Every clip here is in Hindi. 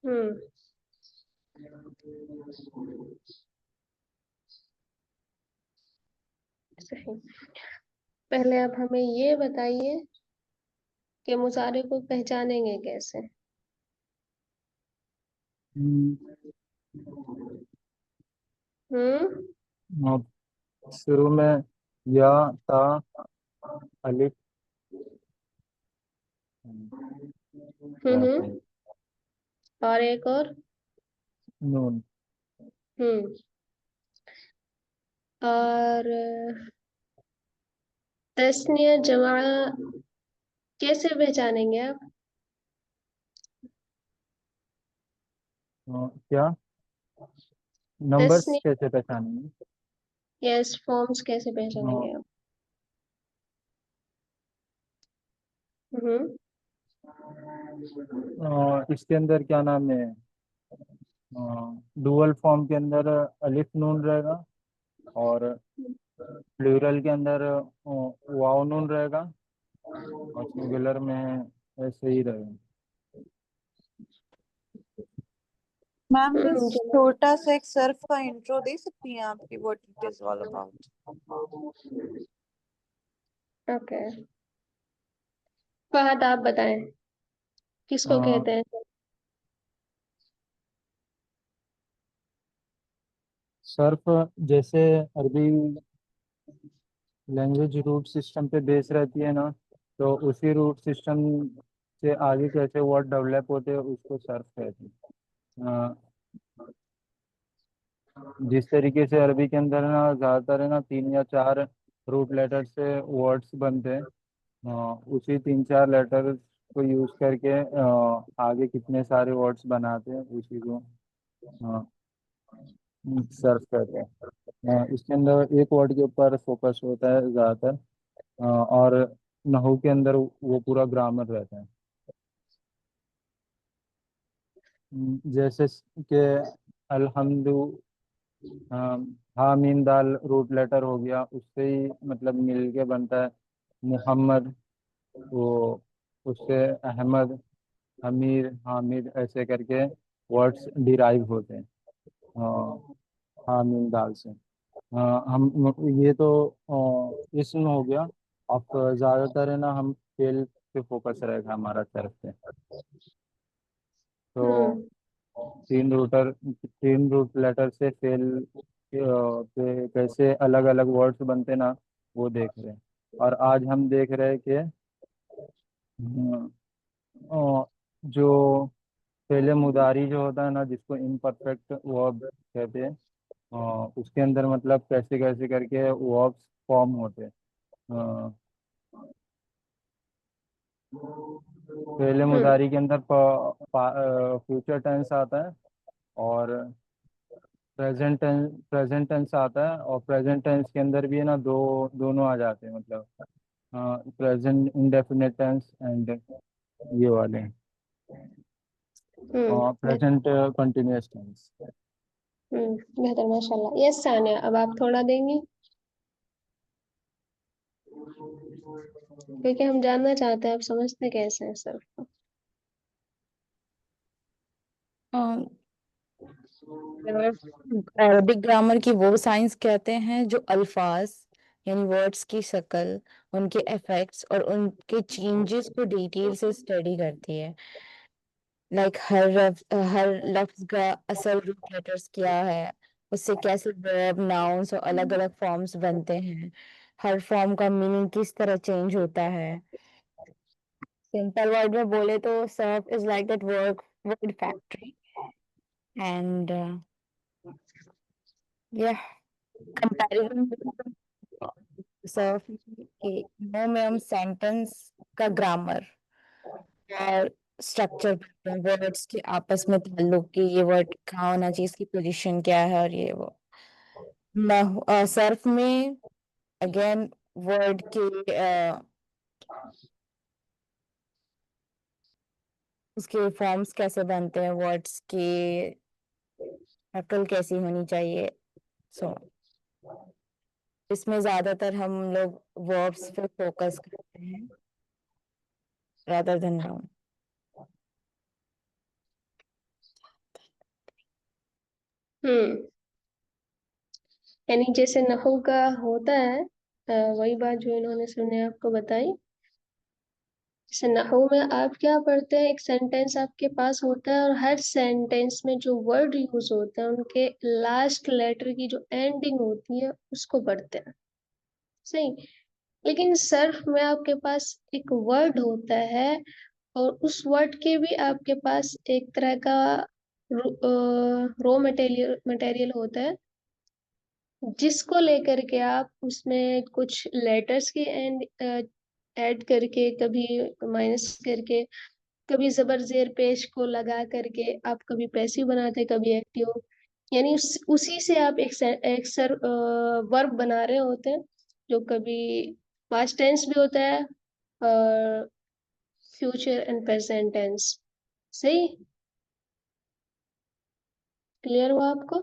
हम्म। सही। पहले आप हमें ये बताइए कि मुजारे को पहचानेंगे कैसे। हम्म, हम्म। अब शुरू में या, ता, अलिफ रहते हैं। और एक और। नून। हम्म। और तस्निया जमा कैसे पहचानेंगे आप। क्या, नंबर्स तस्निया। कैसे पहचानेंगे? यस, फॉर्म्स कैसे अ, पहचानेंगे आप। हम्म। इसके अंदर क्या नाम है, डुअल फॉर्म के अंदर अलिफ नून रहेगा, और प्लूरल के अंदर वाव नून रहेगा, और सिंगुलर में ऐसे ही रहेगा। मैम बस चलो। छोटा सा एक सर्फ का इंट्रो दे सकती हैं आपकी, what it is all about. Okay. Fahad आप बताएं किसको कहते हैं। सर्फ जैसे अरबी लैंग्वेज रूट सिस्टम पे बेस रहती है ना, तो उसी रूट सिस्टम से आगे कैसे वर्ड डेवलप होते हैं उसको सर्फ कहते हैं। जिस तरीके से अरबी के अंदर ना ज़्यादातर है ना 3 या 4 रूट लेटर से वर्ड्स बनते हैं, उसी 3 4 लेटर को यूज करके आगे कितने सारे वर्ड्स बनाते हैं उसी को सर्फ कहते हैं। इसके अंदर एक वर्ड के ऊपर फोकस होता है ज़्यादातर, और नहू के अंदर वो पूरा ग्रामर रहता है। जैसे कि अल्हम्दु, हा मीम दाल रूट लेटर हो गया, उससे ही मतलब मिल के बनता है मुहम्मद, वो उससे अहमद, अमीर, हामिद, ऐसे करके वर्ड्स डिराइव होते हैं हा मीम दाल से। हम ये तो इसम हो गया। अब ज़्यादातर है ना हम फेल पे फोकस रहेगा हमारा तरफ से। तो हम्म। तीन रूट लेटर से फेल पे कैसे अलग अलग वर्ड्स बनते ना, वो देख रहे हैं। और आज हम देख रहे हैं कि जो पहले मुदारी जो होता है ना, जिसको इम्परफेक्ट वर्ब कहते हैं, उसके अंदर मतलब कैसे कैसे करके वर्ब्स फॉर्म होते हैं। अ, पहले हम्म। मुदारी के अंदर फ्यूचर टेंस आता है, और प्रेजेंट टेंस आता है, और प्रेजेंट टेंस के अंदर भी है ना दोनों आ जाते हैं, मतलब प्रेजेंट इंडेफिनिट टेंस एंड ये वाले हम्म। Present continuous tense. बेहतर माशाल्लाह। यस सानिया, अब आप थोड़ा देंगी क्योंकि हम जानना चाहते हैं आप समझते कैसे हैं सर। अरबिक ग्रामर की वो साइंस कहते हैं जो अल्फाज यानी वर्ड्स की शक्ल, उनके इफेक्ट्स और उनके चेंजेस को डिटेल से स्टडी करती है। लाइक हर लफ्ज का असल रूट लेटर्स क्या है, उससे कैसे वर्ब, नाउन्स और अलग अलग फॉर्म्स बनते हैं, हर फॉर्म का मीनिंग किस तरह चेंज होता है। सिंपल वर्ड में बोले तो Surf is like that word factory and यह कंपैरिजन सर्फ के नो में हम सेंटेंस का ग्रामर और स्ट्रक्चर पढ़ते हैं, वर्ड्स के आपस में ताल्लुक की, ये वर्ड कहाँ होना चाहिए, इसकी पोजीशन क्या है, और ये वो। सर्फ में अगेन वर्ड के उसके फॉर्म्स कैसे बनते हैं, वर्ड्स की शक्ल कैसी होनी चाहिए, सो इसमें ज्यादातर हम लोग वर्ब्स पे फोकस करते हैं rather than noun. हम्म यानी जैसे नहु का होता है, वही बात जो इन्होंने सुने आपको बताई। जैसे नहु में आप क्या पढ़ते हैं, एक सेंटेंस आपके पास होता है और हर सेंटेंस में जो वर्ड यूज होते हैं उनके लास्ट लेटर की जो एंडिंग होती है उसको पढ़ते हैं। सही। लेकिन सर्फ में आपके पास एक वर्ड होता है और उस वर्ड के भी आपके पास एक तरह का रो मटेरियल मटेरियल होता है, जिसको लेकर के आप उसमें कुछ लेटर्स के एंड ऐड करके, कभी माइनस करके, कभी जबर जेर पेश को लगा करके आप कभी पैसिव बनाते, कभी एक्टिव। यानी उसी से आप एक सर वर्ब बना रहे होते हैं, जो कभी पास्ट टेंस भी होता है और फ्यूचर एंड प्रेजेंट टेंस। सही। क्लियर हुआ आपको?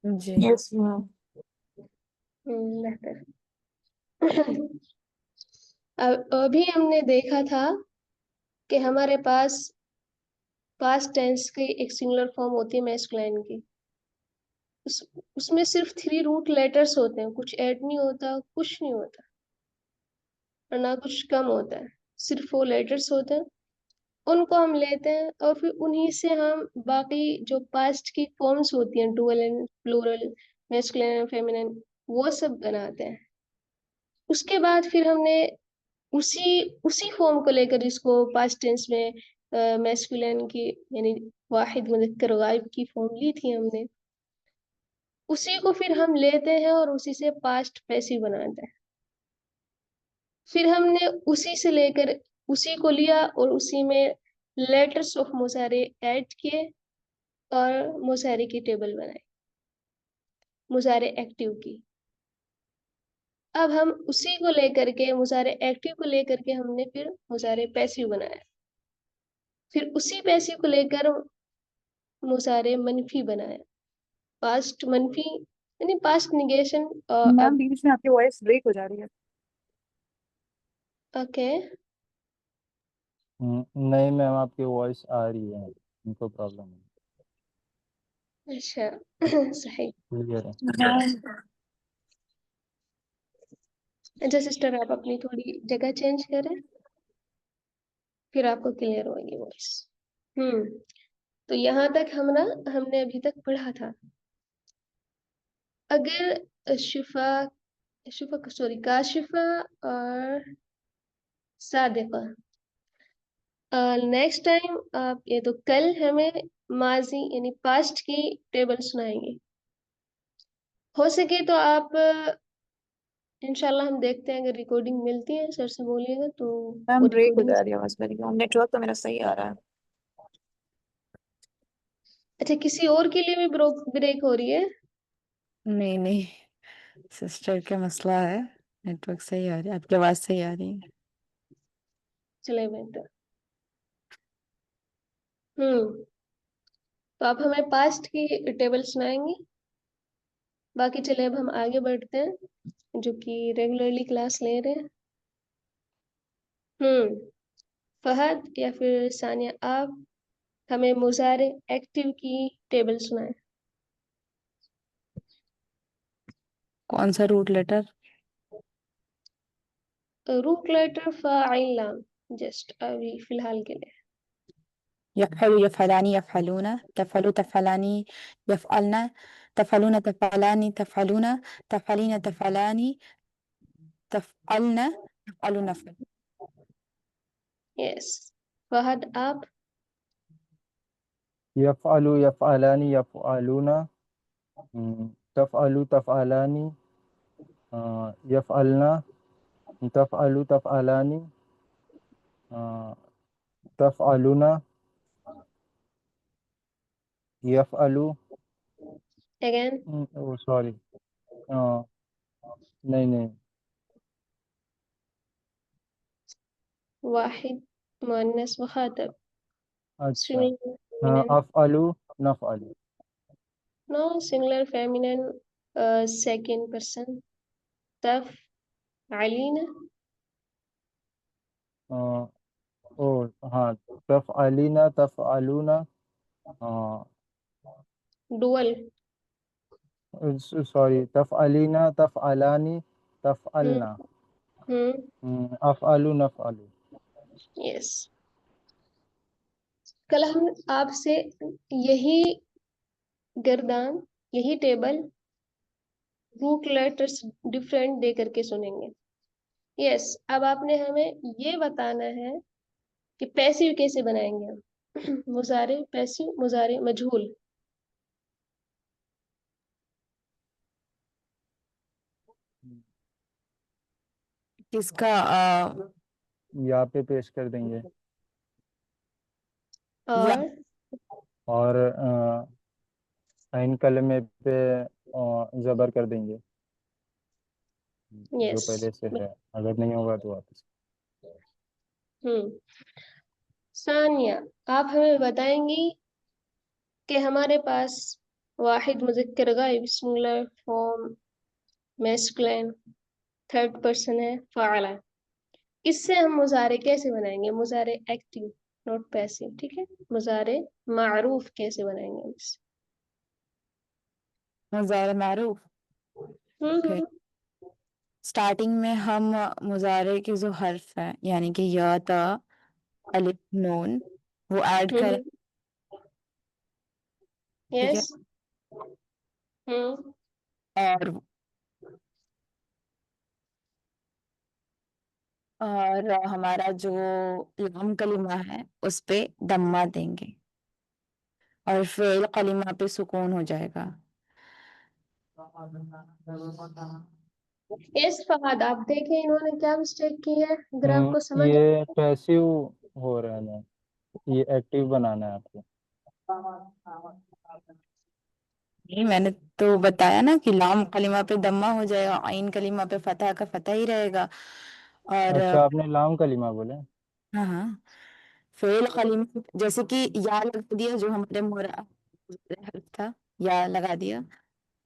जी। Yes ma'am. बेहतर। अभी हमने देखा था कि हमारे पास पास्ट टेंस की एक सिंगुलर फॉर्म होती है मैस्कुलाइन की। उसमें सिर्फ 3 रूट लेटर्स होते हैं, कुछ ऐड नहीं होता, कुछ नहीं होता और ना कुछ कम होता है, सिर्फ 4 लेटर्स होते हैं। उनको हम लेते हैं और फिर उन्हीं से हम बाकी जो पास्ट की फॉर्म्स होती हैं, dual and plural, masculine and feminine, वो सब बनाते हैं। उसके बाद फिर हमने उसी उसी फॉर्म को लेकर, इसको पास्ट टेंस में मैस्कुलिन की यानी वाहिद मुज़क्कर गायब की फॉर्म ली थी हमने, उसी को फिर हम लेते हैं और उसी से पास्ट पैसिव बनाते हैं। फिर हमने उसी से लेकर उसी को लिया और उसी में लेटर्स ऑफ मुजारे ऐड किए और मुजारे की टेबल बनाई, मुजारे एक्टिव की। अब हम उसी को लेकर के, मुजारे एक्टिव को लेकर के हमने फिर मुजारे पैसिव बनाया, फिर उसी पैसिव को लेकर मुजारे मनफी बनाया, पास्ट मनफी यानी पास्ट निगेशन। मैम अब बीच में आपकी वॉइस ब्रेक हो जा रही है। ओके। नहीं मैम, आपकी वॉइस आ रही है, उनको प्रॉब्लम है। अच्छा। सही। क्लियर है। मैम अच्छा सिस्टर, आप अपनी थोड़ी जगह चेंज करें, फिर आपको क्लियर होगी वॉइस। तो यहाँ तक हमने अभी तक पढ़ा था। अगर शिफा शिफा सॉरी काशिफा और सादिका, नेक्स्ट टाइम आप, ये तो कल हमें माजी यानी पास्ट की टेबल सुनाएंगे। हो सके तो आप इंशाल्लाह हम देखते हैं, अगर रिकॉर्डिंग मिलती है सर से बोलिएगा तो वो मैम ब्रेक हो रिकॉर्डिंग। जा रही है आवाज मेरी। नेटवर्क तो मेरा सही आ रहा है। अच्छा, किसी और के लिए भी ब्रेक हो रही है? नहीं नहीं, सिस्टर का मसला है, नेटवर्क सही आ रही है, आपकी आवाज सही आ रही है। चले बेहतर। हम्म तो आप हमें पास्ट की टेबल सुनाएंगे। बाकी चले अब हम आगे बढ़ते हैं, जो कि रेगुलरली क्लास ले रहे हैं। हम्म फहद या फिर सानिया, आप हमें मुजारे एक्टिव की टेबल सुनाएं। कौन सा रूट लेटर? रूट लेटर फाइल नाम, जस्ट अभी फिलहाल के लिए। यफअलु यफअलानी यफअलूना, तफअलु तफअलानी यफअलना, तफअलूना तफअलानी तफअलूना, तफअलीना तफअलानी तफअलना, तफअलू नफअल। यस। फहद आप। यफ़अलु यफ़अलानी यफ़अलूना, तफ़अलु तफ़अलानी, यफ़अलना, तफ़अलु तफ़अलानी, तफ़अलुना, यफ़अलु, अगेन। ओ सॉरी, नहीं नहीं, वाहिद मुअन्नस मुखातब, अच्छा, सिंगुलर फेमिनिन। अफ़अलु नफ़अलु। No, singular feminine, second person. तफ़अलीना, ओ हाँ, तफ़अलीना तफ़अलूना, हाँ डुअल। सॉरी, तफ़अलीना तफ़अलानी हम्म तफ़अलना, हम्म अफ़अलु नफ़अलु। यस। कल हम आपसे यही गर्दान, यही टेबल रूट लेटर्स डिफरेंट दे करके सुनेंगे। यस, अब आपने हमें ये बताना है कि पैसिव कैसे बनाएंगे हम। मुजारे पैसिव, मुजारे मजहूल। किसका यहाँ पे पेश कर देंगे या और और आइन कलमे पे ज़बर कर देंगे जो यस। पहले से है, अगर नहीं होगा तो वापस। हम्म सानिया, आप हमें बताएंगी कि हमारे पास वाहिद मुज़क्कर गायब singular form masculine third person है फ़ाला। इससे हम मुजारे कैसे बनाएंगे? मुजारे एक्टिव नॉट पैसिव, ठीक है। मुजारे मारूफ कैसे बनाएंगे हम इससे? मुजारे मारूफ। ओके, हम्म स्टार्टिंग में हम मुजारे के जो हर्फ है यानी कि या, ता, अलिफ, नून, वो ऐड करें। ठीक है, यस। हम्म और हमारा जो लाम कलिमा है उस पे दम्मा देंगे और फेल कलिमा पे सुकून हो जाएगा। यस फहद, आप देखें इन्होंने क्या मिस्टेक की है, अगर आपको समझ ये पैसिव हो रहा है ना, ये एक्टिव बनाना है आपको। नहीं, मैंने तो बताया ना कि लाम कलिमा पे दम्मा हो जाएगा, आइन कलिमा पे फतह का फतह ही रहेगा। और अच्छा, आपने लाम कलीमा बोले। हाँ हाँ, फेल कलिमा जैसे कि या लगा दिया, जो हमारे मोरा हर्फ था, या लगा दिया,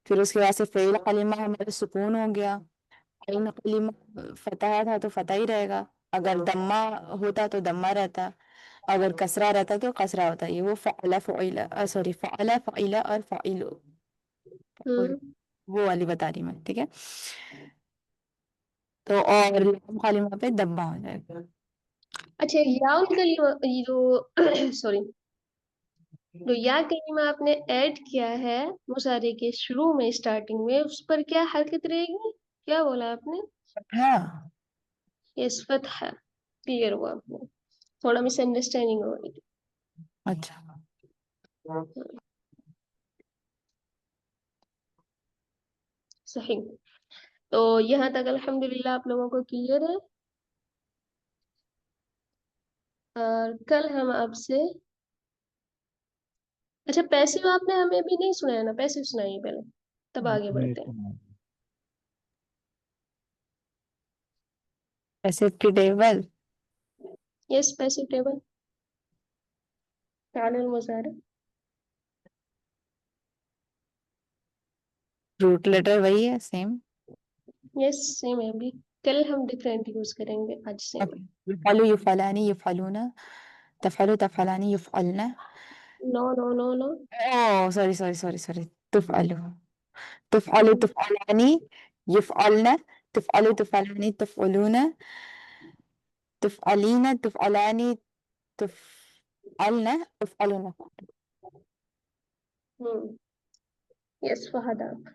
फिर उसके बाद से फेल कलिमा हमारा सुकून हो गया। आइन कलिमा फतह था तो फतह ही रहेगा, अगर दम्मा होता तो दम्मा रहता, अगर कसरा रहता तो कसरा होता। ये वो फ़अला फ़ुइला, सॉरी, फ़अला फ़इला और फ़ाइलु, और हम्म वो वाली बता रही मैं, ठीक है। तो और लाम कलिमा पे दम्मा हो जाएगा। अच्छा, या कलीमा, ये जो सॉरी, जो या कलीमा आपने ऐड किया है मुसारे के शुरू में स्टार्टिंग में, उस पर क्या हरकत रहेगी? क्या बोला आपने? हाँ, यस, फतह। क्लियर हुआ आपने, थोड़ा मिसअंडरस्टैंडिंग हो गई थी। अच्छा। सही। तो यहाँ तक अल्हम्दुलिल्लाह आप लोगों को क्लियर है। और कल हम आपसे, अच्छा पैसिव आपने हमें भी नहीं सुनाया ना, पैसिव सुनाइए पहले, तब आगे नहीं बढ़ते हैं। सुना। पैसिव की टेबल, यस, पैसिव टेबल फ़िअल मुज़ारे। रूट लेटर वही है, सेम। यस, सेम है। अभी कल हम डिफरेंट यूज करेंगे, आज सेम है। युफ़अलु, युफ़अलानी, युफ़अलूना, तफ़अलु, तफ़अलानी, युफ़अलना। No no no no. Oh, sorry sorry sorry sorry, तुफ़अलु, तुफ़अलु, तुफ़अलानी, युफ़अलना, तुफ़अलु, तुफ़अलानी, तुफ़अलूना, तुफ़अलीना, तुफ़अलानी, तुफ़अलना, तुफ़अलूना। हम्म यस फहद आप।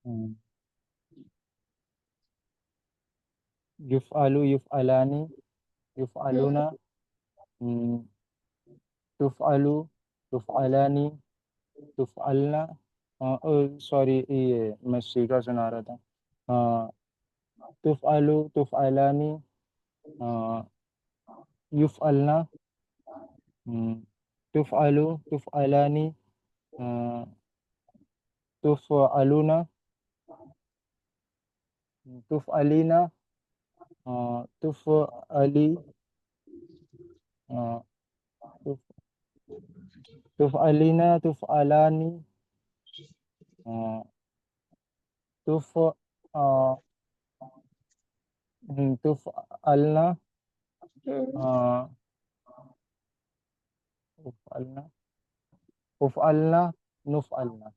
हम्म, युफ़अलु, युफ़अलानी, युफ़अलूना, हम्म हम्म, तुफ़अलु, तुफ़अलानी, तुफ़अलना। सॉरी, ये मैं सीधा सुना रहा था। हाँ, तुफ़अलु, तुफ़अलानी, युफ़अलना, तुफ़अलु, तुफ़अलानी, तुफ़अलूना, तुफ़अलीना, तुफ़अली, तुफ़ तुफ़अलीना, तुफ़अलानी, तुफ तुफ अलना उफ अलना उफ अलना नुफ अलना।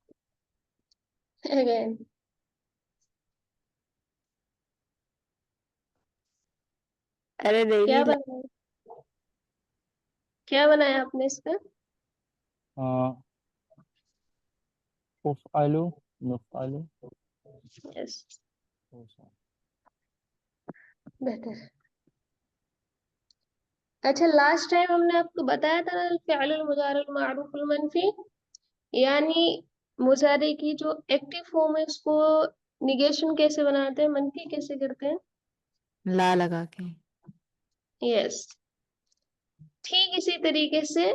अगेन। अरे क्या नहीं बनाया, क्या बनाया आपने इसका? उफ अलू नुफ अलू। यस, बेहतर। अच्छा, लास्ट टाइम हमने आपको बताया था ना फ़िअलुल मुजारिल मारूफुल मनफी, यानी मुजारे की जो एक्टिव फॉर्म है उसको निगेशन कैसे बनाते हैं, मनफी कैसे करते हैं। ला लगा के। यस, ठीक इसी तरीके से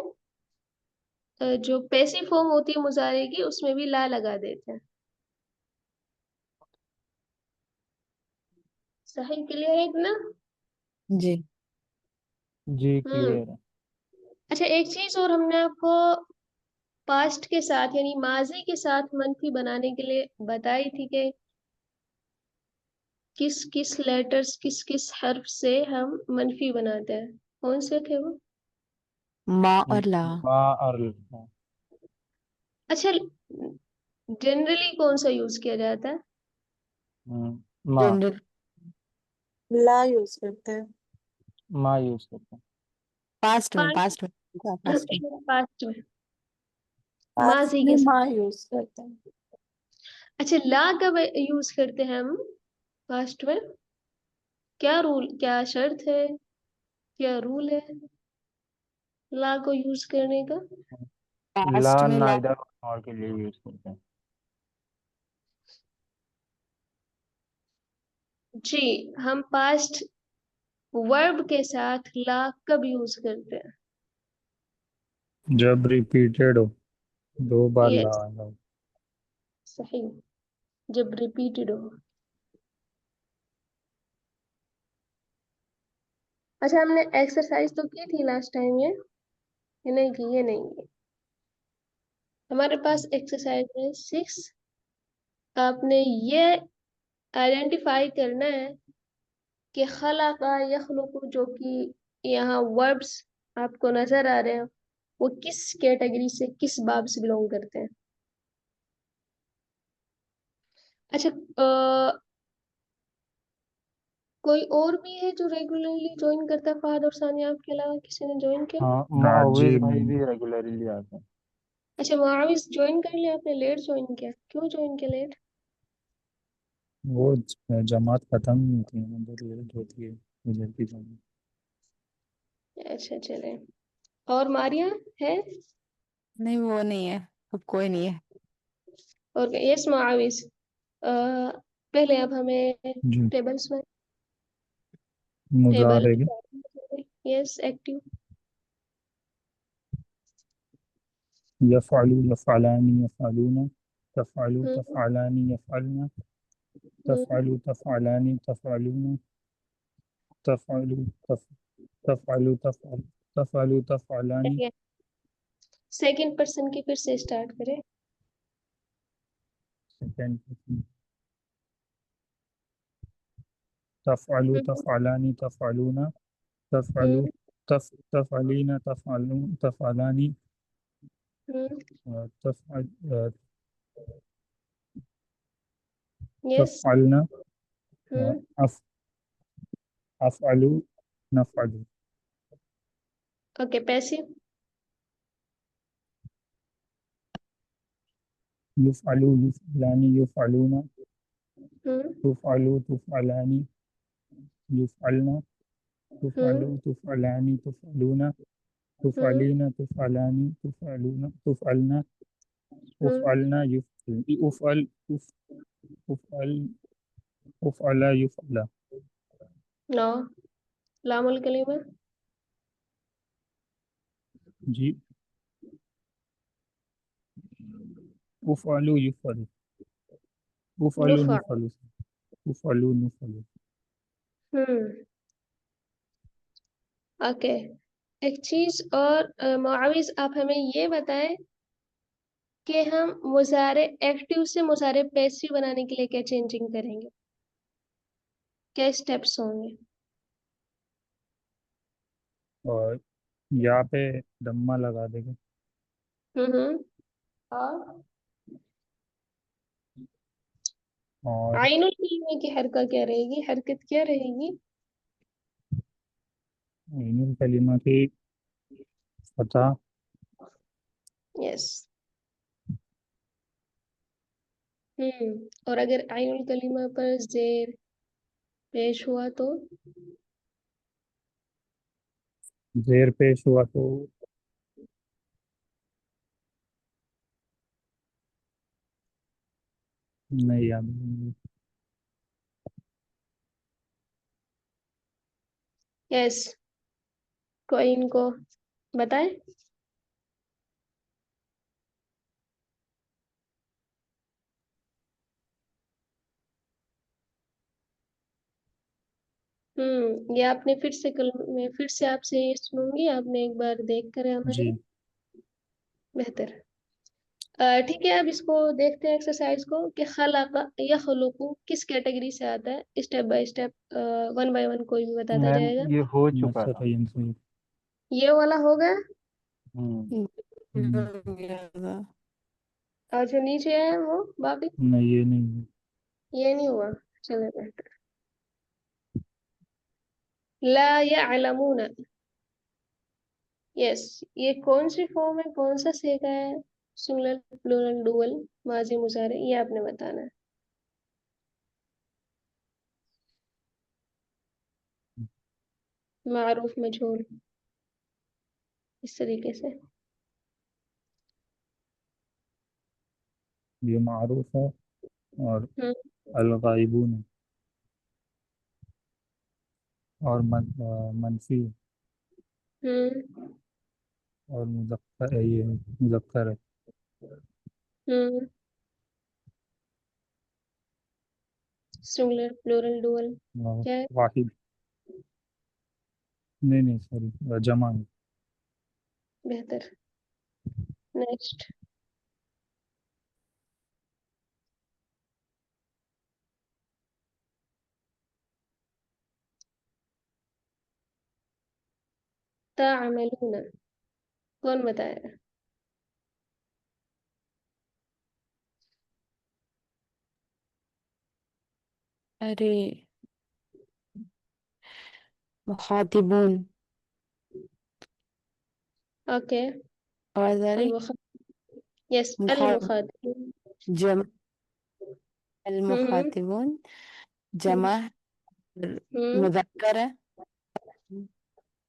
जो पैसिव फॉर्म होती है मुजारे की उसमें भी ला लगा देते हैं। सही, क्लियर है इतना? जी। जी हम्म। क्लियर है। अच्छा, एक चीज और हमने आपको पास्ट के साथ यानी माजी के साथ मनफी बनाने के लिए बताई थी कि किस किस लेटर्स, किस किस हर्फ से हम मनफी बनाते हैं। कौन से थे वो? माँ और ला। मा और ला। अच्छा, जनरली कौन सा यूज किया जाता है? मा जनरल ला यूज करते हैं। मा यूज करते हैं। पास्ट में, पास्ट पास्ट में, पास्ट में। पास्ट में, पास्ट माजी में के साथ। माँ यूज करते हैं। अच्छा, ला कब यूज करते हैं हम पास्ट में? क्या रूल, क्या शर्त है, क्या रूल है ला को यूज करने का? ला पास्ट में ला। नाइदर और के लिए यूज करते हैं। जी, हम पास्ट वर्ब के साथ ला कब यूज करते हैं? जब रिपीटेड हो, 2 बार ला यस, आया हो। सही, जब रिपीटेड हो। अच्छा, हमने एक्सरसाइज तो की थी लास्ट टाइम, ये नहीं की, ये नहीं की। हमारे पास एक्सरसाइज है 6। आपने ये आइडेंटिफाई करना है कि खलका यखलुकु, जो कि यहाँ वर्ब्स आपको नजर आ रहे हैं, वो किस कैटेगरी से, किस बाब से बिलोंग करते हैं। अच्छा, कोई और भी है जो रेगुलरली ज्वाइन करता है? फहद और सानिया आपके अलावा किसी ने ज्वाइन किया? हाँ, जी मुआविज भाई भी रेगुलरली आते हैं। अच्छा, मुआविज ज्वाइन कर लिया आपने, लेट ज्वाइन किया, क्यों ज्वाइन किया लेट? वो जमात खत्म नहीं होती है ना, बहुत लेट होती है उधर की जमात। अच्छा, चले। और मारिया है? नहीं वो नहीं है, अब कोई नहीं है। और यस मुआविज, पहले अब हमें जी टेबल्स में, टेबल, मुजारे के यस, एक्टिव। यफ़अलु यफ़अलानी यफ़अलूना तफ़अलु हम्म। तफ़अलानी यफ़अलना हम्म। तफ़अलु तफ़अलानी तफ़अलूना तफ़अलु तफ़- तफ़अलु तफ़अल तफ़अलु तफ़अलानी सेकंड पर्सन की फिर से स्टार्ट करें। सेकंड तफ़अलु हम्म। तफ़अलानी तफ़अलूना तफ़अलु हम्म। तफ़अलीना तफ़अलून तफ़अलानी हम्म। तफ़अल यस। तफ़अलना हम्म। अफ़ अफ़अलु नफ़अलु ओके, पैसिव। युफ़अलु युफ़अलानी युफ़अलूना हम्म। तुफ़अलु तुफ़अलानी युफ़अलना हम्म। तुफ़अलु तुफ़अलानी तुफ़अलूना हम्म। तुफ़अलीना तुफ़अलानी तुफ़अलूना तुफ़अलना हम्म। उफ़अलना युफ़अल उफ़अल उफ़ उफ़अल उफ़अला युफ़अला। नो, लामुल कलीमा। जी उफ़अलु युफ़अलु उफ़अलु नुफा। नुफ़अलु उफ़अलु नुफ़अलु। हम्म। ओके, एक चीज और मुआविज, आप हमें ये बताएं कि हम मुजारे एक्टिव से मुजारे पैसिव बनाने के लिए क्या चेंजिंग करेंगे, क्या स्टेप्स होंगे। और यहाँ पे दम्मा लगा देंगे। हम्म। और और आइनुल कलीमा की हरकत क्या रहेगी, हरकत क्या रहेगी। ईनुल कलीमा की फतह। यस। और अगर आइनुल कलीमा पर जेर पेश हुआ तो। जेर पेश हुआ तो नहीं याद है। यस, कोई इनको बताए। ये आपने फिर से कल मैं फिर से आपसे ये सुनूंगी, आपने एक बार देख कर हमारी। जी बेहतर। ठीक है, अब इसको देखते हैं एक्सरसाइज को कि खलाका या खलुकु किस कैटेगरी से आता है, step by step, one by one कोई भी बताता मैम जाएगा। ये हो चुका था। नसर से। ये वाला हो गया। हम्म हो गया था। और जो नीचे है वो बाकी। नहीं ये नहीं है। ये नहीं हुआ। चलो बेहतर। ला यअलमून। यस, ये कौन सी फॉर्म है, कौन सा सेगा है, सिंगुलर प्लूरल डुअल, माजी मुजारे, ये आपने बताना है। मारूफ मजहूल, इस तरीके से। ये मारूफ है और हम्म अलगाइबून है और मनफी हम्म और मुजक्कर है, ये मुजक्कर है। हम्म सिंगुलर प्लूरल डुअल और क्या है। वाहिद। नहीं नहीं सॉरी जमा है। बेहतर। नेक्स्ट। ताअमलून, कौन बताएगा। अरे मुखातिबून। ओके। आवाज आ रही? अलमुख यस, मुखा अलमुखातिबून। जम अल हम्म मुखातिबून हम्म जमा हम्म मुजक्कर है,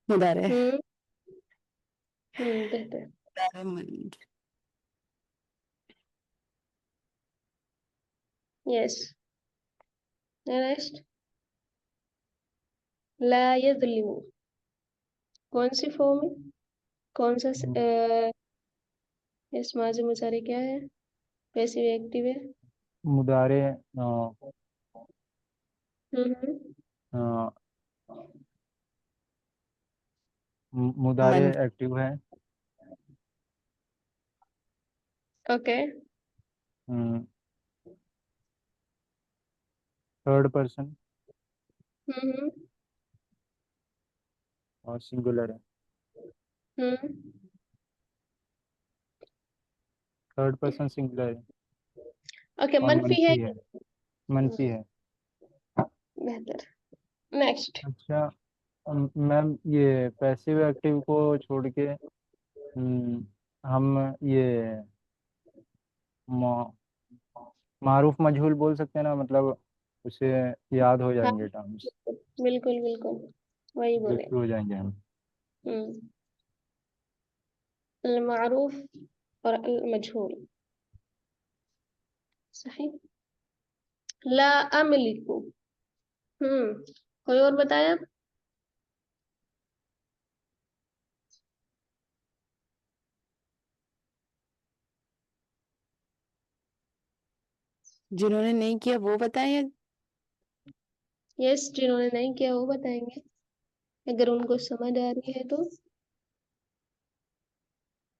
मुदारे हम्म बेहतर। मुदारे यस। नेक्स्ट। ला यज़लिमु, कौन सी फॉर्म है, कौन सा यस, माजी मुजारे क्या है, पैसिव एक्टिव है। मुदारे हम्म अ, मुदारे मन एक्टिव है। ओके। थर्ड पर्सन हम्म और सिंगुलर है। हम्म थर्ड पर्सन सिंगुलर है ओके, और मनफी है। मनफी है। मनफी है। बेहतर। नेक्स्ट। अच्छा मैम ये पैसिव एक्टिव को छोड़ के हम ये मा- मारूफ मजहूल बोल सकते हैं ना, मतलब उसे याद हो हाँ, जाएंगे टर्म्स, बिल्कुल बिल्कुल, वही बोले। लिफ्ट हो जाएंगे हम। हम्म अल मारूफ और अल मजहूल। सही। ला अमलिकु। कोई और बताया। जिन्होंने नहीं किया वो बताएं। यस, जिन्होंने नहीं किया वो बताएंगे, अगर उनको समझ आ रही है तो।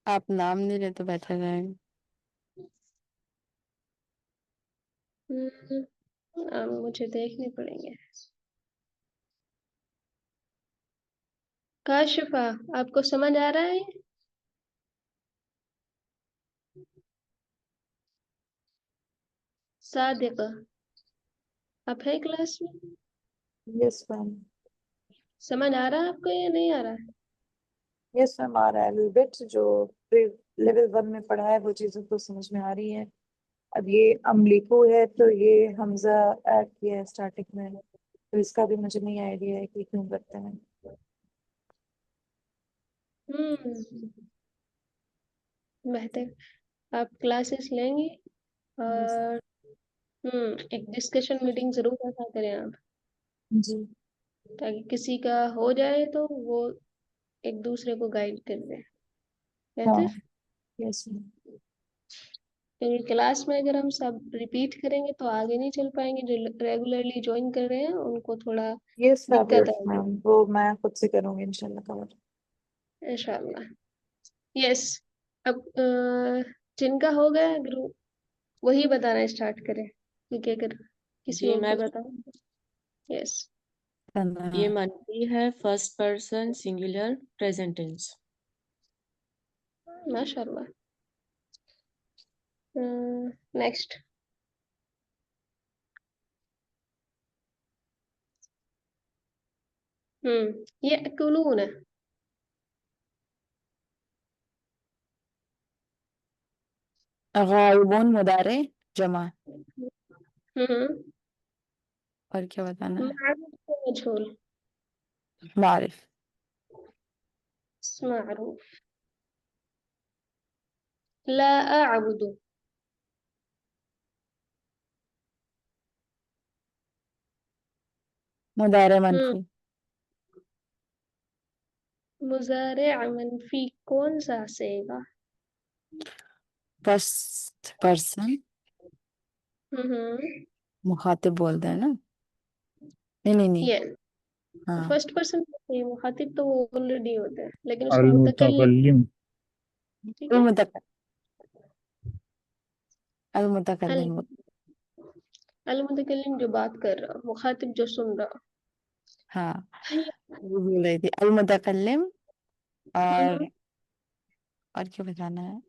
आप नाम नहीं ले तो बेहतर रहेगा। मुझे देखने पड़ेंगे। काशिफा, आपको समझ आ रहा है? सादिका, आप है क्लास में? Yes ma'am. समझ आ रहा है आपको या नहीं आ रहा है? यस मैम, आ रहा है बिट जो लेवल 1 में पढ़ा है वो चीजें तो समझ में आ रही है। अब ये अमलीको है तो ये हमजा ऐड किया है स्टार्टिंग में, तो इसका भी मुझे नहीं आइडिया है कि क्यों करते हैं। हम्म बेहतर। आप क्लासेस लेंगे यस और एक डिस्कशन मीटिंग जरूर रखा करें आप, जी। ताकि किसी का हो जाए तो वो एक दूसरे को गाइड कर दे। हाँ। बेहतर। Yes ma'am. क्योंकि क्लास में अगर हम सब रिपीट करेंगे तो आगे नहीं चल पाएंगे। जो रेगुलरली ज्वाइन कर रहे हैं उनको थोड़ा यस दिक्कत फैबुलस आएगी। मैम, वो मैं खुद से करूंगी इंशाल्लाह कवर। इंशाल्लाह। यस। अब जिनका हो गया ग्रुप वही बताना स्टार्ट करें, क्योंकि अगर किसी जी और को मैं बताऊं। यस। ये मनफी है, first person singular present tense. माशाल्लाह। नेक्स्ट। ये अकुलून है। गायबून मुदारे जमा। हम्म और क्या बताना है? मारूफ व मजहूल। मारिफ। मारूफ। ला अअबुदु। मुदारे हम्म मनफी। मुजारे मनफी कौन सा सेगा? फर्स्ट पर्सन हम्म मुखातिब बोलते हैं ना? नहीं नहीं नहीं। ये हाँ। फर्स्ट पर्सन मुखातिब तो वो ऑलरेडी होते हैं, लेकिन उसको अल मुतकल्लिम। मुतकल्लिम। ठीक है। अल अल मुतकल्लिम। अल मुतकल्लिम जो बात कर रहा, मुखातिब जो सुन रहा। हाँ, वो बोल रही थी अल मुतकल्लिम। और और क्या बताना है?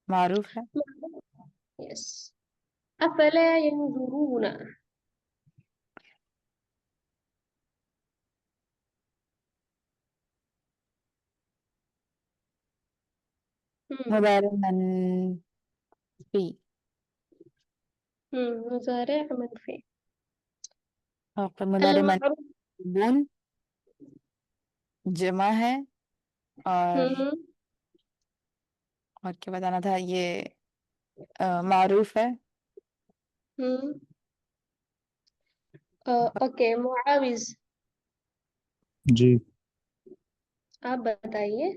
मारूफ है। यस। अफला यंजुरूना। हम्म मुदारे मनफी। मुजारे मनफी। और अल मुदारे मारूफ। मनबून जमा है। और हम्म और क्या बताना था? ये मारूफ है। हम्म ओके, मुआविज। जी। आप बताइए।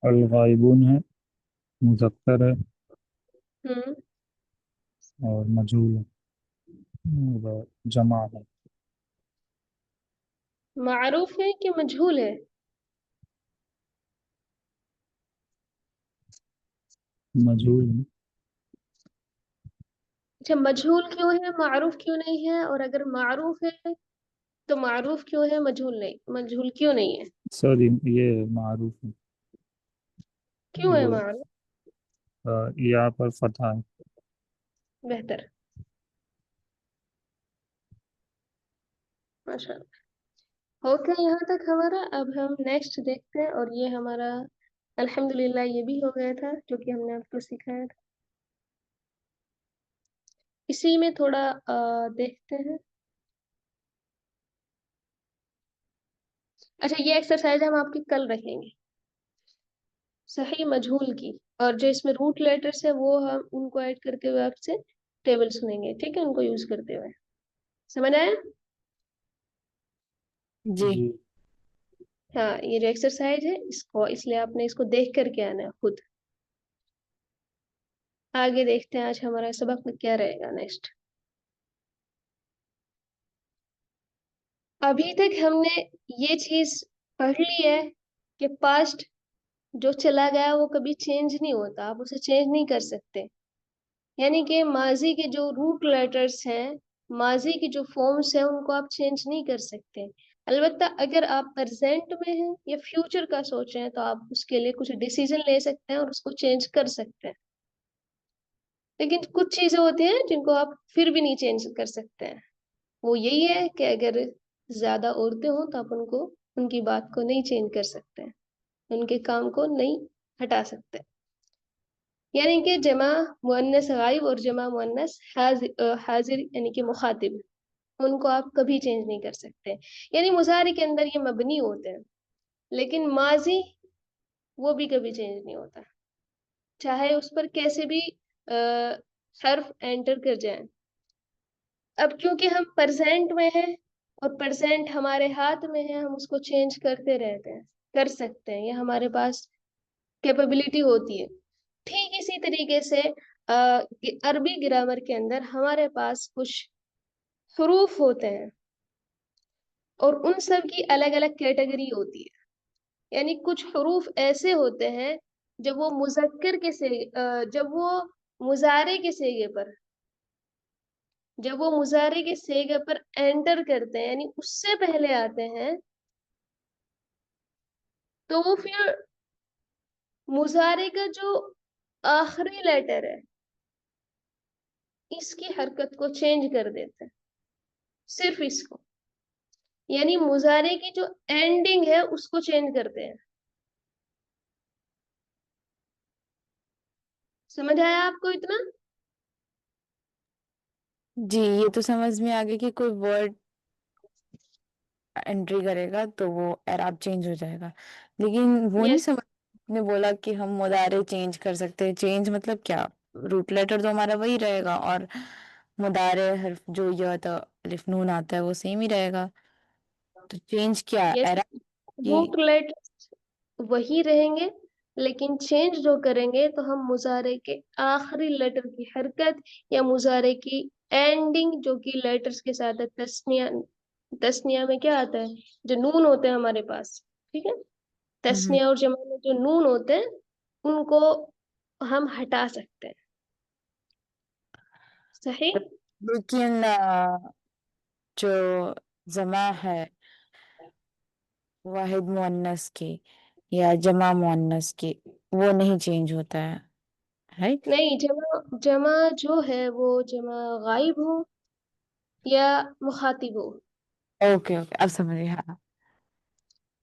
अल गायबून है, मुज़क्कर है हम्म और मजहूल है और जमा है। मारूफ है कि मजहूल है? मजहूल है। अच्छा, मजहूल क्यों है, मारूफ क्यों नहीं है? और अगर मारूफ है तो मारूफ क्यों है, मजहूल नहीं, मजहूल क्यों नहीं है? सॉरी, ये मारूफ है। क्यों है वो मारूफ? यहाँ पर फतहा है। बेहतर। माशाल्लाह। ओके, यहाँ तक हमारा। अब हम नेक्स्ट देखते हैं, और ये हमारा अल्हम्दुलिल्लाह ये भी हो गया था जो कि हमने आपको सिखाया था। इसी में थोड़ा देखते हैं। अच्छा, ये एक्सरसाइज हम आपकी कल रखेंगे, सही मजहूल की। और जो इसमें रूट लेटर्स है वो हम उनको ऐड करते हुए आपसे टेबल सुनेंगे, ठीक है, उनको यूज करते हुए। समझ आया? जी। जी। हाँ, ये जो एक्सरसाइज है इसको, इसलिए आपने इसको देख करके आना है खुद। आगे देखते हैं आज हमारा सबक में क्या रहेगा नेक्स्ट। अभी तक हमने ये चीज पढ़ ली है कि पास्ट जो चला गया वो कभी चेंज नहीं होता, आप उसे चेंज नहीं कर सकते। यानी कि माजी के जो रूट लेटर्स हैं, माजी की जो फॉर्म्स हैं, उनको आप चेंज नहीं कर सकते। अलबत्ता अगर आप प्रेजेंट में हैं या फ्यूचर का सोच रहे हैं तो आप उसके लिए कुछ डिसीजन ले सकते हैं और उसको चेंज कर सकते हैं। लेकिन कुछ चीजें होती हैं जिनको आप फिर भी नहीं चेंज कर सकते हैं। वो यही है कि अगर ज्यादा औरतें हों तो आप उनको, उनकी बात को नहीं चेंज कर सकते हैं, उनके काम को नहीं हटा सकते। यानी कि जमा मुअन्नस गायब और जमा मुअन्नस हाजिर यानी कि मुखातिब, उनको आप कभी चेंज नहीं कर सकते। यानी मुजारे के अंदर ये मबनी होते हैं, लेकिन माजी वो भी कभी चेंज नहीं होता, चाहे उस पर कैसे भी हर्फ एंटर कर जाए। अब क्योंकि हम प्रेजेंट में हैं और प्रेजेंट हमारे हाथ में है, हम उसको चेंज करते रहते हैं, कर सकते हैं, ये हमारे पास कैपेबिलिटी होती है। ठीक इसी तरीके से अरबी ग्रामर के अंदर हमारे पास कुछ हरूफ होते हैं और उन सब की अलग अलग कैटेगरी होती है। यानी कुछ हरूफ ऐसे होते हैं जब वो मुजक्कर के से जब वो मुजारे के सेगे पर, जब वो मुजारे के सेगे पर एंटर करते हैं, यानी उससे पहले आते हैं, तो वो फिर मुजारे का जो आखिरी लेटर है इसकी हरकत को चेंज कर देते हैं, सिर्फ इसको। यानी मुजारे की जो एंडिंग है उसको चेंज करते हैं। समझ आया आपको इतना? जी, ये तो समझ में आ गया कि कोई वर्ड एंट्री करेगा तो वो एराब चेंज हो जाएगा, लेकिन वो नहीं यस। समझ ने बोला कि हम मुदारे चेंज कर सकते हैं। चेंज मतलब क्या? रूट लेटर तो हमारा वही रहेगा और मुदारे हर्फ जो य त अलिफ नून आता है वो सेम ही रहेगा। तो चेंज क्या? यस, एराब की। रूट लेटर्स वही रहेंगे, लेकिन चेंज जो करेंगे तो हम मुजारे के आखिरी लेटर की हरकत या मुजारे की एंडिंग जो कि लेटर्स के साथ है, तस्निया, तस्निया में क्या आता है, जो नून होते हैं हमारे पास, ठीक है, हम्म। तस्निया और जमा में जो नून होते हैं उनको हम हटा सकते हैं। सही। लेकिन जो जमा है वाहिद मुअन्नस की या जमा मुअन्नस की, वो नहीं चेंज होता है, राइट? नहीं, जमा, जमा जो है वो जमा गायब हो या मुखातिब हो। ओके ओके, अब समझ गया। हाँ।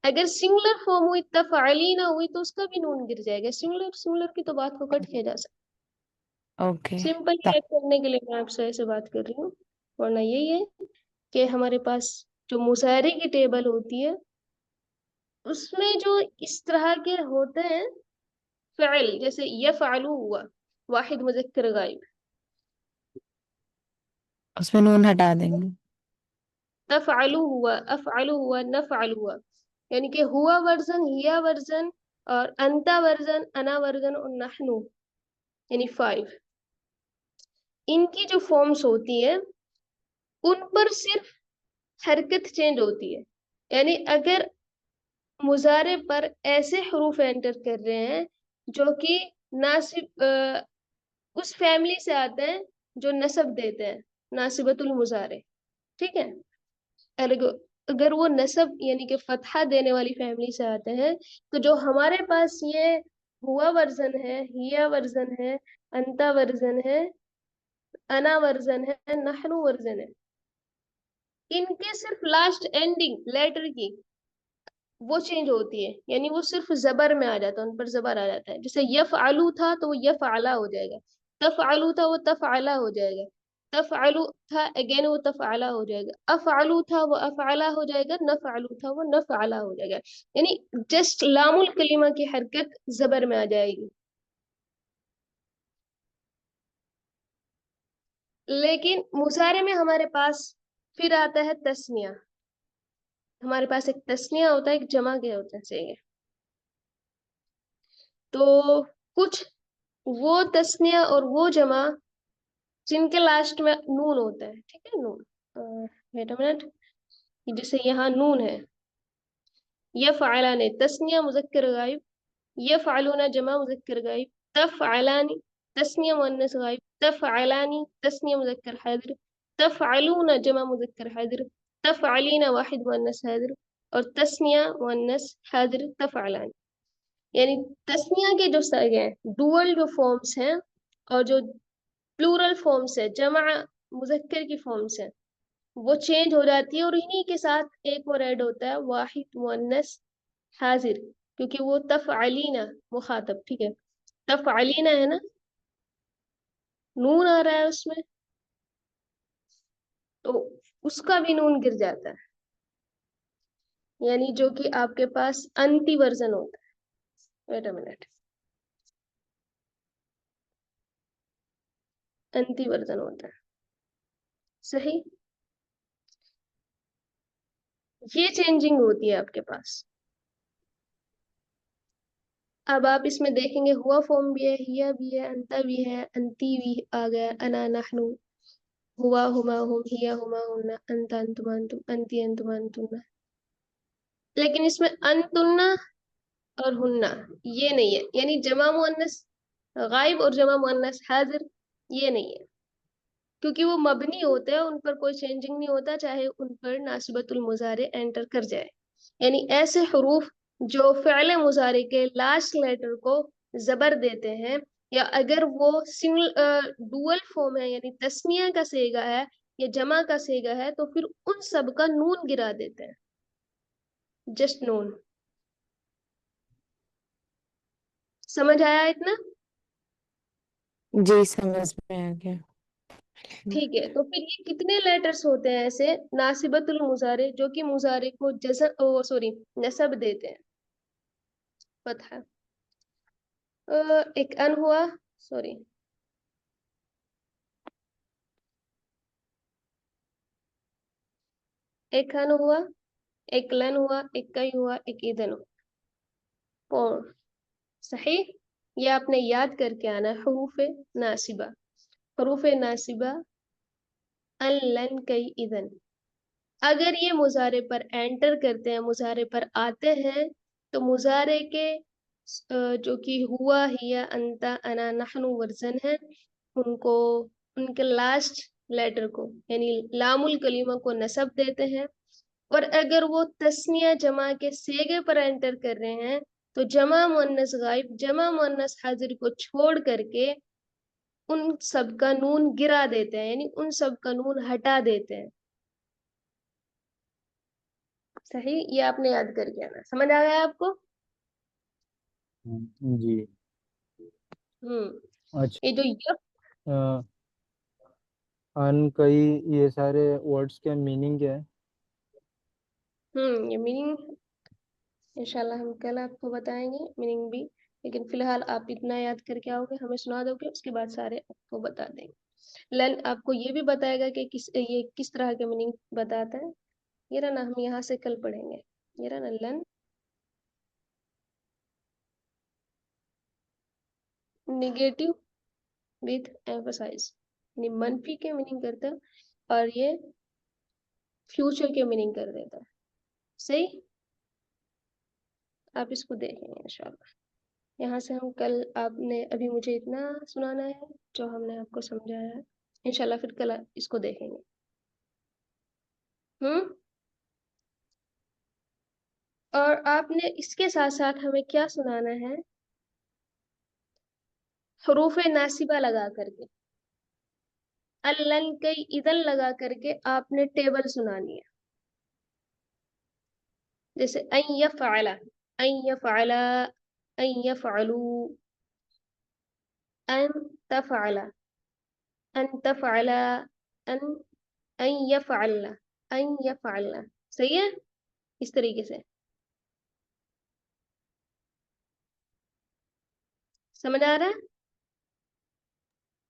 अगर सिंगुलर फॉर्म हुई तफअलीना हुई तो उसका भी नून गिर जाएगा। सिंगुलर सिंगुलर की तो बात को कट किया जा सकता ओके। है। सिंपल याद करने के लिए मैं आपसे ऐसे बात कर रही हूँ, वरना यही है कि हमारे पास जो मुशायरे की टेबल होती है उसमें जो इस तरह के होते हैं फ़इल, जैसे यफ़अलु हुआ, वाहिद मुज़क्कर गायब, उसमें नून हटा देंगे। अफ़अलु हुआ, नफ़अलु हुआ, यानी कि हुआ वर्जन, हिया वर्जन और अंता वर्जन, अना वर्जन और नहनु, यानी 5, इनकी जो फॉर्म्स होती है उन पर सिर्फ हरकत चेंज होती है। यानी अगर मुजारे पर ऐसे हरूफ एंटर कर रहे हैं जो कि नासिब उस फैमिली से आते हैं जो नसब देते हैं, नासिबतुल मुजारे, ठीक है। अगर अगर वो नसब यानी कि फतहा देने वाली फैमिली से आते हैं, तो जो हमारे पास ये हुआ वर्जन है, हिया वर्जन है, अंता वर्जन है, अना वर्जन है, नहनु वर्जन है, इनके सिर्फ लास्ट एंडिंग लेटर की वो चेंज होती है। यानी वो सिर्फ जबर में आ जाता है, उन पर जबर आ जाता है। जैसे यफ आलू था तो वो यफ आला हो जाएगा, तफ आलू था वो तफ आला हो जाएगा, तफ आलू था अगेन वो तफ आला हो जाएगा, अफ आलू था वो अफ आला हो जाएगा, नफ आलू था वो नफ आला हो जाएगा। यानी जस्ट लामुल कलीमा की हरकत जबर में आ जाएगी। लेकिन मुजारे में हमारे पास फिर आता है तस्निया। हमारे पास एक तस्निया होता है, एक जमा के होते हैं सही है। तो कुछ वो तस्निया और वो जमा जिनके लास्ट में नून होता है, ठीक है, नून, वेट अ मिनट, जैसे यहाँ नून है, ये फायला ने तस्निया मुजक्कर गायब, यफ़अलूना जमा मुज़क्कर गाइब, तफ़अलानी तस्निया मुअन्नस गाइब, तफ़अलानी तस्निया मुज़क्कर हाज़िर, तफ़अलूना जमा मुज़क्कर हाज़िर, तफ़अलीना वाहिद मुअन्नस हाज़िर और तस्निया मुअन्नस हाज़िर तफ़अलानी। यानी तस्निया के जो हैं डुअल जो फॉर्म्स हैं और जो प्लूरल फॉर्म्स है जमा मुज़क्कर की फॉर्म्स है वो चेंज हो जाती है और इन्हीं के साथ एक और ऐड होता है वाहिद मुअन्नस हाजिर, क्योंकि वो तफ़अलीना मुखातब, ठीक है, तफ़अलीना है ना, नून आ रहा है उसमें, तो उसका भी नून गिर जाता है, यानी जो कि आपके पास अंति वर्जन होता है। वेट अ मिनट, अंति वर्जन होता है, सही। ये चेंजिंग होती है आपके पास। अब आप इसमें देखेंगे हुआ फॉर्म भी है, हिया भी है, अंता भी है, अंती भी आ गया, अना नहनु, हुआ हुमा हुम, हिया हुमा हुन्ना, अंता अंतुम अंतुम, अंती अंतुम अंतुन्ना। लेकिन इसमें अंतुन्ना और हुन्ना ये नहीं है, यानी जमा मुअन्नस गायब और जमा मुअन्नस हाजिर ये नहीं है, क्योंकि वो मबनी होते हैं, उन पर कोई चेंजिंग नहीं होता चाहे उन पर नासिबतुल मुजारे एंटर कर जाए। यानी ऐसे हुरूफ जो फ़िअल मुजारे के लास्ट लेटर को जबर देते हैं, या अगर वो सिंगल डुअल फॉर्म है यानी तस्निया का सेगा है या जमा का सेगा है तो फिर उन सब का नून गिरा देते हैं, जस्ट नून। समझ आया इतना? जी समझ में आ गया। ठीक है, तो फिर ये कितने लेटर्स होते हैं ऐसे नासिबतुल मुजारे जो कि मुजारे को सॉरी नसब देते हैं? फतहा, एक अन हुआ, सॉरी एक अन हुआ, एक लन हुआ, एक कई हुआ, एक ईदन हुआ, कौन सही? ये आपने याद करके आना, हरूफ नासिबा, हरूफ नासिबा अन लन कई ईदन, अगर ये मुजारे पर एंटर करते हैं, मुजारे पर आते हैं, तो मुजारे के जो कि हुआ हिया अंता अना नहनु वर्जन है उनको, उनके लास्ट लेटर को यानी लामुल कलीमा को नसब देते हैं। और अगर वो तस्निया जमा के सेगे पर एंटर कर रहे हैं तो जमा मुअन्नस गायब जमा मुअन्नस हाजिर को छोड़ करके उन सब का नून गिरा देते हैं, यानी उन सब का नून हटा देते हैं। सही, ये आपने याद करके आना। समझ आ गया आपको? जी। अच्छा, ये जो यफ, कई ये सारे वर्ड्स के मीनिंग क्या है? ये मीनिंग इंशाल्लाह हम कल आपको बताएंगे मीनिंग भी, लेकिन फिलहाल आप इतना याद करके आओगे, हमें सुना दोगे, उसके बाद सारे आपको बता देंगे। लन आपको ये भी बताएगा कि ये किस तरह के मीनिंग बताता है। ये रहा ना, हम यहाँ से कल पढ़ेंगे। ये रहा ना लन, निगेटिव विथ एम्फसाइज, यानी मनफी के मीनिंग करता है और ये फ्यूचर के मीनिंग कर देता है। सही, आप इसको देखेंगे इंशाल्लाह। यहाँ से हम कल, आपने अभी मुझे इतना सुनाना है जो हमने आपको समझाया है, इंशाल्लाह फिर कल इसको देखेंगे। हम्म और आपने इसके साथ साथ हमें क्या सुनाना है, हरूफ नासिबा लगा करके, अल्लन कई इदन लगा करके आपने टेबल सुनानी है। जैसे अन यफ़अला, अन यफ़अला, अन यफ़अलू, अन तफ़अला, अन तफ़अला, अन अन यफ़अलना, अन यफ़अलना। सही है, इस तरीके से। समझ आ रहा है?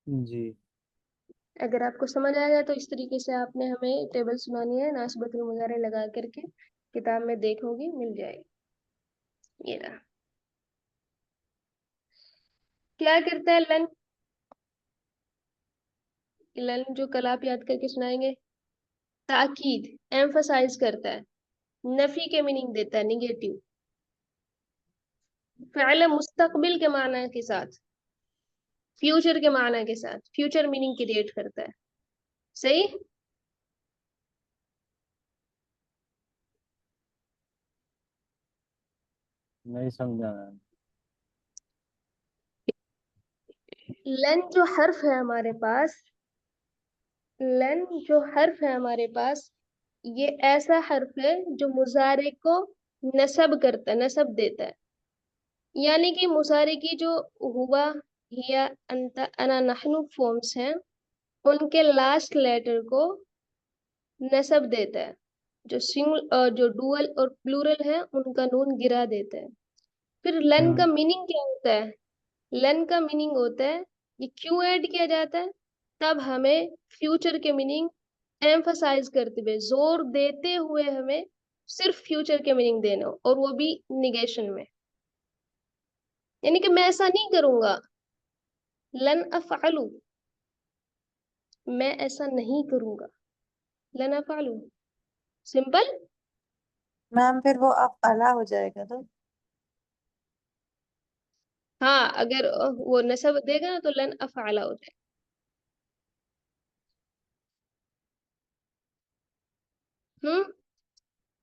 जी। अगर आपको समझ आएगा तो इस तरीके से आपने हमें टेबल सुनानी है, नासिबतुल मुज़ारे लगा करके, किताब में देखोगी मिल जाएगी। ये रहा, क्या करता है लन, लन जो कल आप याद करके सुनाएंगे, ताकीद, एम्फसाइज करता है, नफी के मीनिंग देता है, निगेटिव। फ़िल मुस्तकबिल के माना के साथ, फ्यूचर के माना के साथ, फ्यूचर मीनिंग क्रिएट करता है। सही। नहीं समझा मैम। लन जो हर्फ है हमारे पास, लन जो हर्फ है हमारे पास, ये ऐसा हर्फ है जो मुजारे को नसब करता है, नसब देता है। यानी कि मुजारे की जो हुआ, हिया, अंता, अना, नहनु फॉर्म्स हैं, उनके लास्ट लेटर को नसब देता है। जो डुअल और प्लूरल है उनका नून गिरा देता है। फिर लन का मीनिंग क्या होता है? लन का मीनिंग होता है, ये क्यों ऐड किया जाता है? तब हमें फ्यूचर के मीनिंग एम्फसाइज करते हुए, जोर देते हुए हमें सिर्फ फ्यूचर के मीनिंग देना हो, और वो भी निगेशन में। यानी कि मैं ऐसा नहीं करूंगा, लन अफअलु, मैं ऐसा नहीं करूंगा, लन अफअलु। सिंपल। मैम फिर वो अब अला हो जाएगा तो। हाँ, अगर वो नसब देगा ना तो लन अफअला हो जाएगा। हम्म।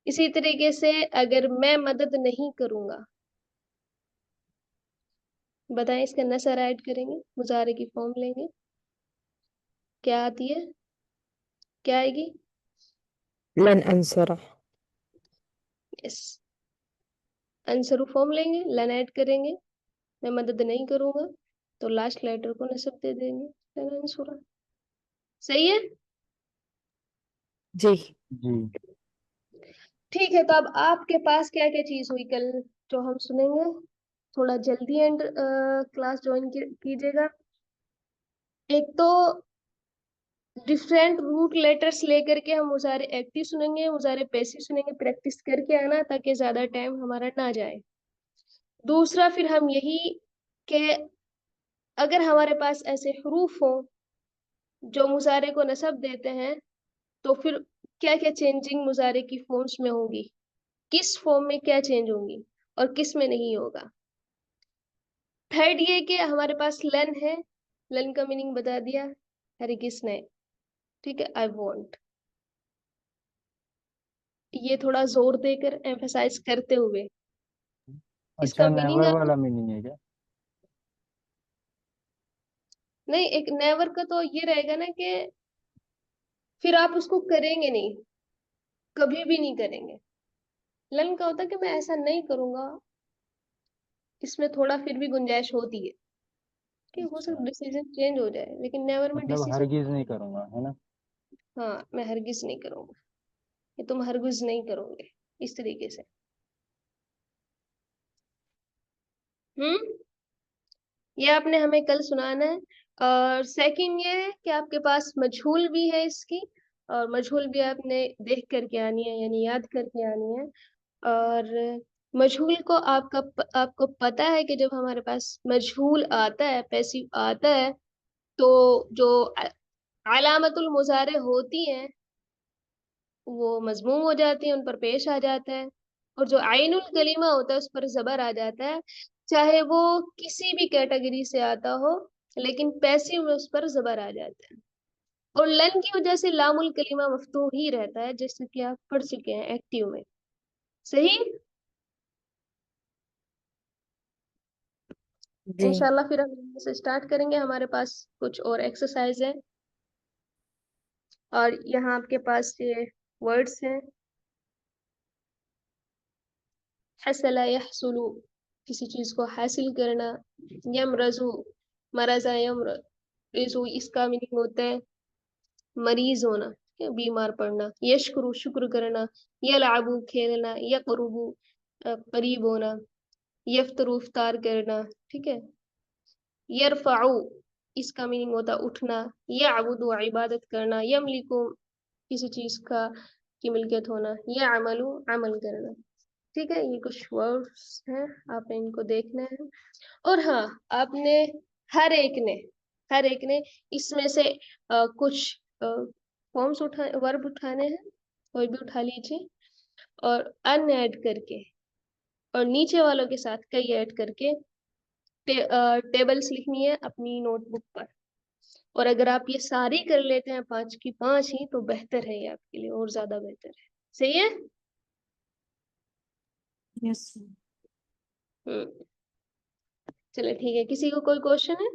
इसी तरीके से अगर मैं मदद नहीं करूंगा, बताएं, इसका नसर ऐड करेंगे, मुजारे की फॉर्म लेंगे, क्या आती है, क्या आएगी? लन अंसरा। यस, आंसर फॉर्म लेंगे, लन ऐड करेंगे, मैं मदद नहीं करूंगा, तो लास्ट लेटर को नसब दे देंगे, लन अंसुरा। सही है। जी। जी। ठीक है, तो अब आपके पास क्या क्या चीज हुई कल जो हम सुनेंगे? थोड़ा जल्दी एंड क्लास ज्वाइन कीजिएगा। एक तो डिफरेंट रूट लेटर्स लेकर के हम मुजारे एक्टिव सुनेंगे, मुजारे पैसिव सुनेंगे, प्रैक्टिस करके आना ताकि ज्यादा टाइम हमारा ना जाए। दूसरा, फिर हम यही कि अगर हमारे पास ऐसे हरूफ हो जो मुजारे को नसब देते हैं, तो फिर क्या क्या चेंजिंग मुजारे की फॉर्म्स में होगी, किस फॉर्म में क्या चेंज होंगी और किस में नहीं होगा। थर्ड ये कि हमारे पास लन है, लन का मीनिंग बता दिया हरगिज ने। ठीक है, आई वॉन्ट, ये थोड़ा जोर देकर एम्फेसाइज करते हुए इसका अच्छा, मीनिंग नेवर आप, वाला मीनिंग है क्या? नहीं, एक नेवर का तो ये रहेगा ना कि फिर आप उसको करेंगे नहीं, कभी भी नहीं करेंगे। लन का होता है कि मैं ऐसा नहीं करूंगा, इसमें थोड़ा फिर भी गुंजाइश होती है कि हो सकता अच्छा, डिसीजन चेंज हो जाए, लेकिन नेवर में मतलब डिसीजन। हरगिज नहीं करूंगा, है ना? हाँ, मैं हरगिज नहीं करूंगा, ये तुम हरगिज नहीं करोगे, इस तरीके से। हम्म। ये आपने हमें कल सुनाना है। और सेकंड ये है कि आपके पास मजहूल भी है इसकी, और मजहूल भी आपने देख करके आनी है, यानी याद करके आनी है। और मजहूल को आपको पता है कि जब हमारे पास मजहूल आता है, पैसिव आता है, तो जो अलामतुल मुजारे होती हैं वो मजमूम हो जाती हैं, उन पर पेश आ जाता है। और जो आइनुल कलीमा होता है उस पर जबर आ जाता है, चाहे वो किसी भी कैटेगरी से आता हो, लेकिन पैसिव में उस पर जबर आ जाता है। और लन की वजह से लामुल कलीमा मफ्तूह ही रहता है, जैसे कि आप पढ़ चुके हैं एक्टिव में। सही। जी। इंशाल्लाह फिर हम यहाँ से स्टार्ट करेंगे, हमारे पास कुछ और एक्सरसाइज है, और यहाँ आपके पास ये वर्ड्स हैं। हसला यहसुलु, किसी चीज को हासिल करना। यमरजु, मरजा यमरजु, इसका मीनिंग होता है मरीज होना या बीमार पड़ना। यशकुरु, शुक्र करना। यलअबु, खेलना। यक़रुबु, करीब होना। यफ्तरु, इफ्तार करना। ठीक है। यरफउ, इसका मीनिंग होता है उठना। यअबुदु, इबादत करना। यमलिकु, किसी चीज का की मिल्कियत होना। यअमलु, अमल करना। ठीक है, ये कुछ वर्ड्स हैं, आपने इनको देखना है। और हाँ, आपने हर एक ने हर एक ने इसमें से कुछ फॉर्म्स वर्ब उठाने हैं, कोई भी उठा लीजिए, और अन ऐड करके और नीचे वालों के साथ कई ऐड करके टेबल्स लिखनी है अपनी नोटबुक पर। और अगर आप ये सारी कर लेते हैं 5 की 5 ही, तो बेहतर है ये आपके लिए, और ज्यादा बेहतर है। सही है। यस। चलो ठीक है, किसी को कोई क्वेश्चन है?